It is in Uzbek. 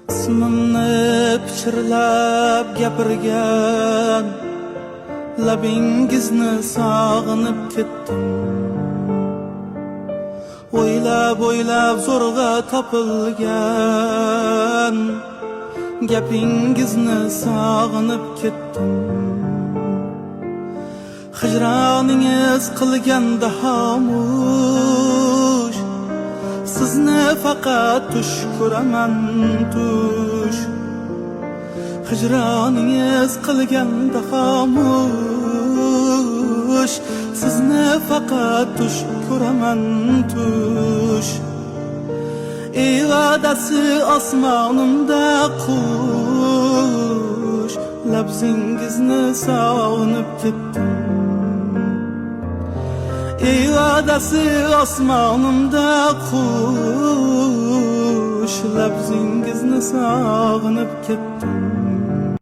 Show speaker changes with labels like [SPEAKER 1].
[SPEAKER 1] İsmimni pichirlab gapirgan labingizni sog'inib ketdim. O'ylab zo'rg'a topilgan gapingizni sog'inib ketdim. Hijroningiz qilganda xomush, sizni faqat tush ko'raman, tush. Hijroningiz qilganda xomush, sizni faqat tush ko'raman, tush. İradasi osmonimda qush, labzingizni sog'inib ketdim. İradasi osmonimda qush, labzingizni sog'inib ketdim.